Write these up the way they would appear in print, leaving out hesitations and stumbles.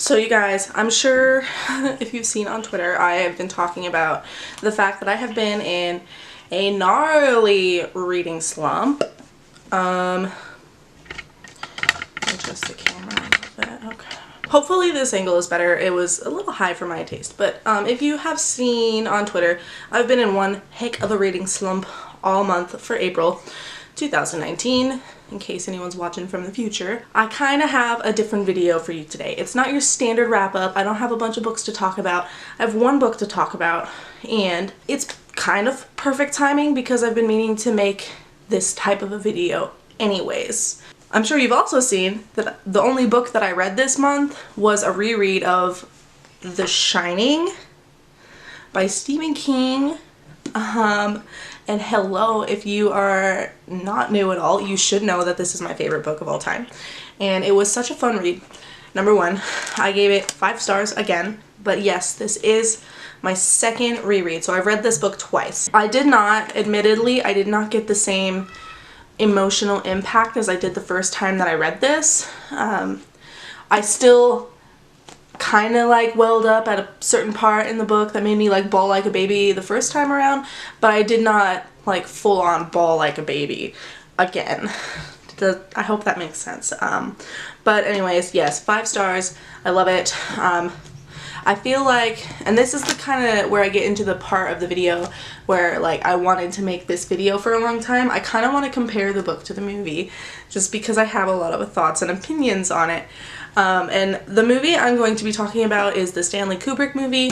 So you guys, I'm sure if you've seen on Twitter, I have been talking about the fact that I have been in a gnarly reading slump. Adjust the camera a little bit. Okay. Hopefully this angle is better. It was a little high for my taste, but if you have seen on Twitter, I've been in one heck of a reading slump all month for April 2019. In case anyone's watching from the future, I kind of have a different video for you today. It's not your standard wrap up. I don't have a bunch of books to talk about. I have one book to talk about, and it's kind of perfect timing because I've been meaning to make this type of a video anyways. I'm sure you've also seen that the only book that I read this month was a reread of The Shining by Stephen King. And hello, if you are not new at all, you should know that this is my favorite book of all time. And it was such a fun read. Number one, I gave it 5 stars again. But yes, this is my second reread. So I've read this book twice. Admittedly, I did not get the same emotional impact as I did the first time that I read this. I still kind of like welled up at a certain part in the book that made me like bawl like a baby the first time around, but I did not like full on bawl like a baby again. I hope that makes sense. But anyways, yes, 5 stars. I love it. I feel like, and this is the kind of where I get into the part of the video where like I wanted to make this video for a long time. I kind of want to compare the book to the movie just because I have a lot of thoughts and opinions on it. And the movie I'm going to be talking about is the Stanley Kubrick movie.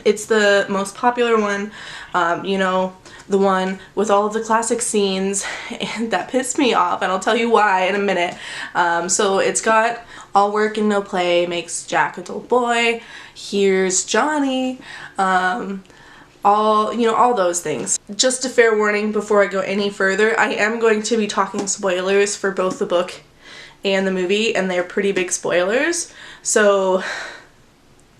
It's the most popular one, you know, the one with all of the classic scenes, and that pissed me off, and I'll tell you why in a minute. So it's got all work and no play makes Jack a dull boy, here's Johnny, all those things. Just a fair warning before I go any further, I am going to be talking spoilers for both the book and the movie, and they're pretty big spoilers. So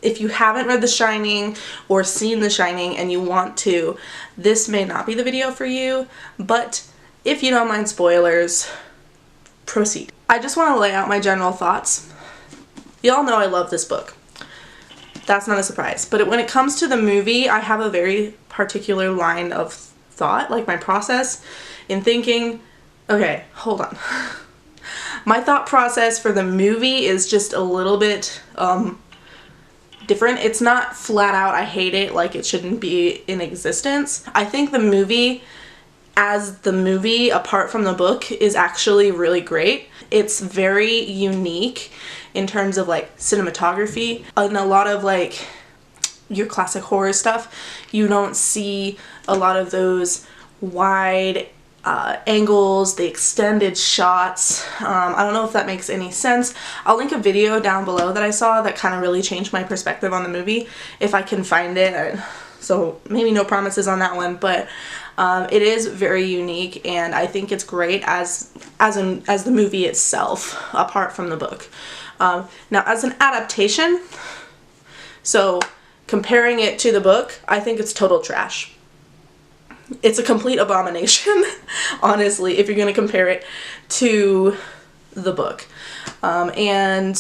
if you haven't read The Shining or seen The Shining and you want to, this may not be the video for you, but if you don't mind spoilers, proceed. I just want to lay out my general thoughts. Y'all know I love this book. That's not a surprise. But when it comes to the movie, I have a very particular line of thought, like my process in thinking. Okay, hold on. My thought process for the movie is just a little bit different. It's not flat out I hate it, like it shouldn't be in existence. I think the movie, as the movie apart from the book, is actually really great. It's very unique in terms of like cinematography and a lot of like your classic horror stuff. You don't see a lot of those wide angles, the extended shots. I don't know if that makes any sense. I'll link a video down below that I saw that kind of really changed my perspective on the movie if I can find it. So maybe no promises on that one, but it is very unique, and I think it's great as the movie itself, apart from the book. Now, as an adaptation, so comparing it to the book, I think it's total trash. It's a complete abomination, honestly, if you're going to compare it to the book. And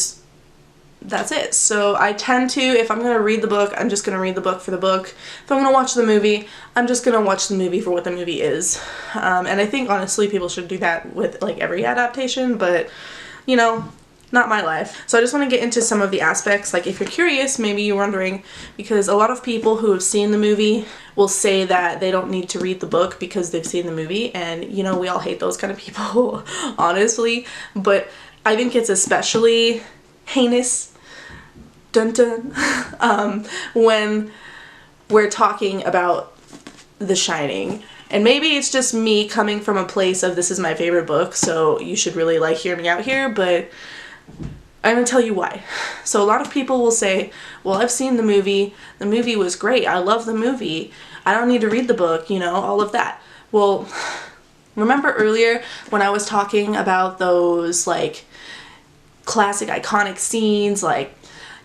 that's it. So I tend to, if I'm going to read the book, I'm just going to read the book for the book. If I'm going to watch the movie, I'm just going to watch the movie for what the movie is. And I think, honestly, people should do that with, like, every adaptation, but, you know, not my life. So I just want to get into some of the aspects. Like, if you're curious, maybe you're wondering, because a lot of people who have seen the movie will say that they don't need to read the book because they've seen the movie, and, you know, we all hate those kind of people, honestly, but I think it's especially heinous, dun dun, when we're talking about The Shining. And maybe it's just me coming from a place of this is my favorite book, so you should really, like, hear me out here, but I'm gonna tell you why. So a lot of people will say, well, I've seen the movie was great, I love the movie, I don't need to read the book, you know, all of that. Well, remember earlier when I was talking about those, like, classic iconic scenes, like,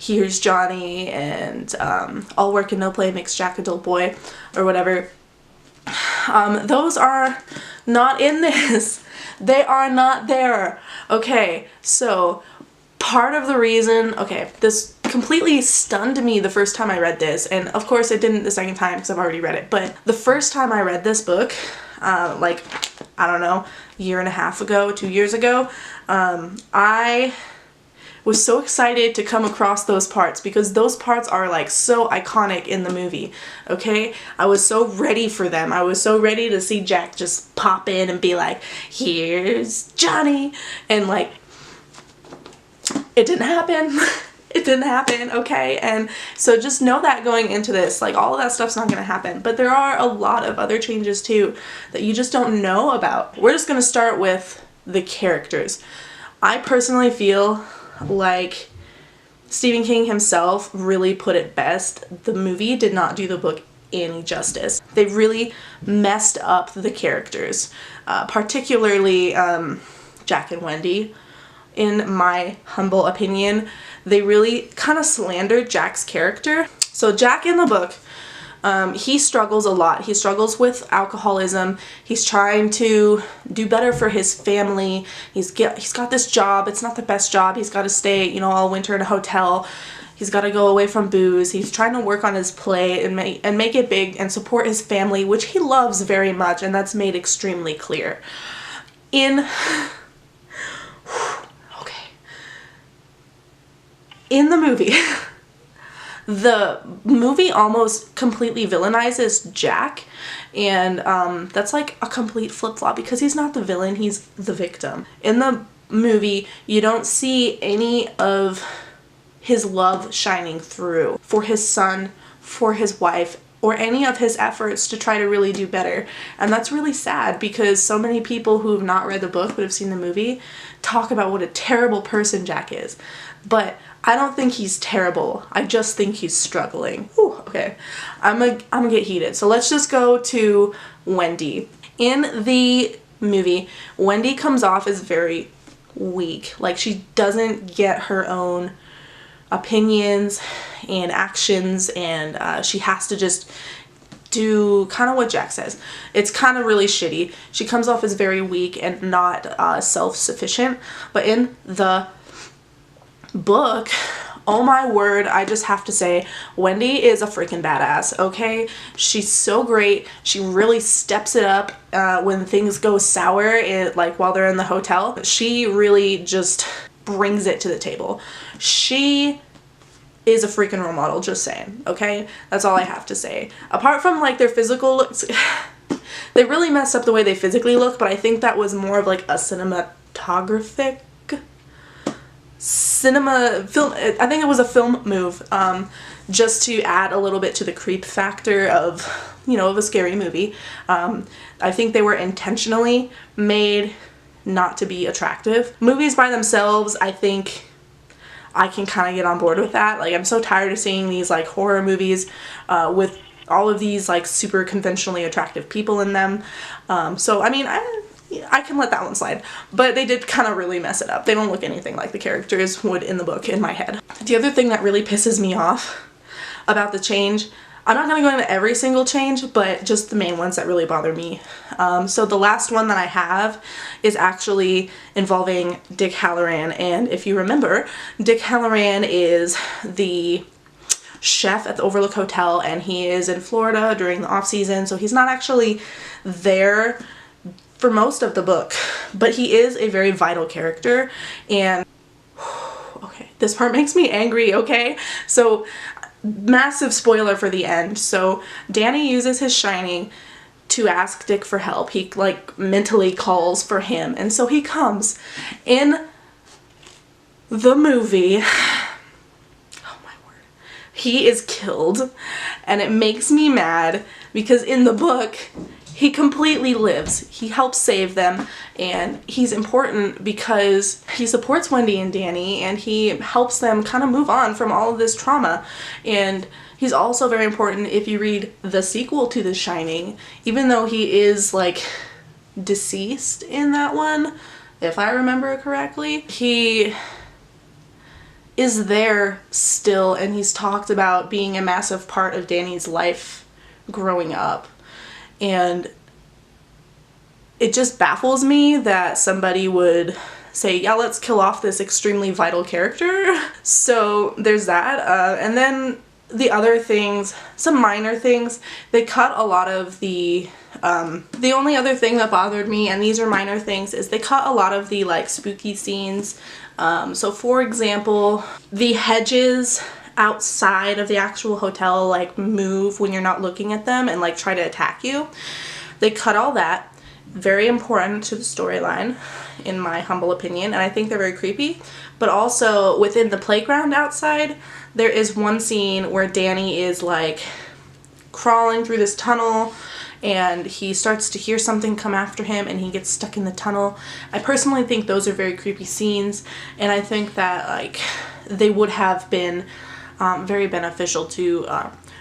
here's Johnny, and all work and no play makes Jack a dull boy, or whatever. Those are not in this. They are not there. Okay, so Part of the reason, okay, this completely stunned me the first time I read this, and of course it didn't the second time because I've already read it, but the first time I read this book, like, I don't know, a year and a half ago, 2 years ago, I was so excited to come across those parts because those parts are like so iconic in the movie, okay? I was so ready for them. I was so ready to see Jack just pop in and be like, here's Johnny, and like, it didn't happen. It didn't happen, okay? And so just know that going into this, like, all of that stuff's not gonna happen. But there are a lot of other changes too that you just don't know about. We're just gonna start with the characters. I personally feel like Stephen King himself really put it best. The movie did not do the book any justice. They really messed up the characters, particularly Jack and Wendy. In my humble opinion, they really kind of slandered Jack's character. So Jack in the book, he struggles a lot. He struggles with alcoholism. He's trying to do better for his family. He's got this job. It's not the best job. He's got to stay, you know, all winter in a hotel. He's got to go away from booze. He's trying to work on his play and make it big and support his family, which he loves very much, and that's made extremely clear. In the movie almost completely villainizes Jack, and that's like a complete flip-flop because he's not the villain, he's the victim. In the movie, you don't see any of his love shining through for his son, for his wife, or any of his efforts to try to really do better. And that's really sad because so many people who have not read the book but have seen the movie talk about what a terrible person Jack is. But I don't think he's terrible. I just think he's struggling. Whew, okay, I'm gonna get heated. So let's just go to Wendy. In the movie, Wendy comes off as very weak. Like, she doesn't get her own opinions and actions, and she has to just do kind of what Jack says. It's kind of really shitty. She comes off as very weak and not self-sufficient. But in the book, oh my word, I just have to say, Wendy is a freaking badass, okay? She's so great. She really steps it up when things go sour, like while they're in the hotel. She really just brings it to the table. She is a freaking role model, just saying, okay? That's all I have to say. Apart from like their physical looks, they really messed up the way they physically look, but I think that was more of like a cinematographic film. I think it was a film move, just to add a little bit to the creep factor of, you know, of a scary movie. I think they were intentionally made not to be attractive. Movies by themselves, I think I can kind of get on board with that. Like, I'm so tired of seeing these like horror movies with all of these like super conventionally attractive people in them. So I mean, I can let that one slide, but they did kind of really mess it up. They don't look anything like the characters would in the book, in my head. The other thing that really pisses me off about the change, I'm not going to go into every single change, but just the main ones that really bother me. So the last one that I have is actually involving Dick Hallorann, and if you remember, Dick Hallorann is the chef at the Overlook Hotel, and he is in Florida during the off-season, so he's not actually there for most of the book, but he is a very vital character. And okay, this part makes me angry, okay? So, massive spoiler for the end. So Danny uses his shining to ask Dick for help. He like mentally calls for him, and so he comes. In the movie, oh my word, he is killed, and it makes me mad because in the book he completely lives. He helps save them, and he's important because he supports Wendy and Danny, and he helps them kind of move on from all of this trauma. And he's also very important if you read the sequel to The Shining, even though he is like deceased in that one, if I remember correctly. He is there still, and he's talked about being a massive part of Danny's life growing up. And it just baffles me that somebody would say, yeah, let's kill off this extremely vital character. So there's that. And then the other things, some minor things, they cut a lot of the only other thing that bothered me, and these are minor things, is they cut a lot of the like spooky scenes. So for example, the hedges outside of the actual hotel like move when you're not looking at them and like try to attack you. They cut all that. Very important to the storyline, in my humble opinion, and I think they're very creepy. But also within the playground outside, there is one scene where Danny is like crawling through this tunnel and he starts to hear something come after him and he gets stuck in the tunnel. I personally think those are very creepy scenes, and I think that like they would have been very beneficial to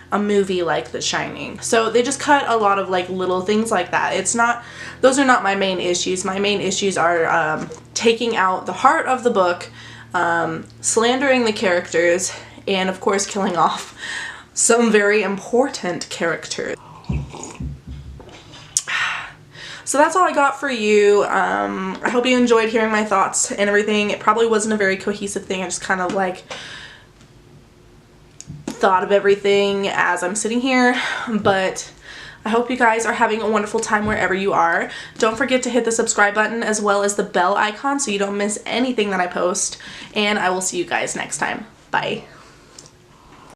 a movie like The Shining. So they just cut a lot of like little things like that. It's not, those are not my main issues. My main issues are taking out the heart of the book, slandering the characters, and of course killing off some very important characters. So that's all I got for you. I hope you enjoyed hearing my thoughts and everything. It probably wasn't a very cohesive thing. I just kind of like thought of everything as I'm sitting here, but I hope you guys are having a wonderful time wherever you are. Don't forget to hit the subscribe button as well as the bell icon so you don't miss anything that I post, and I will see you guys next time. Bye.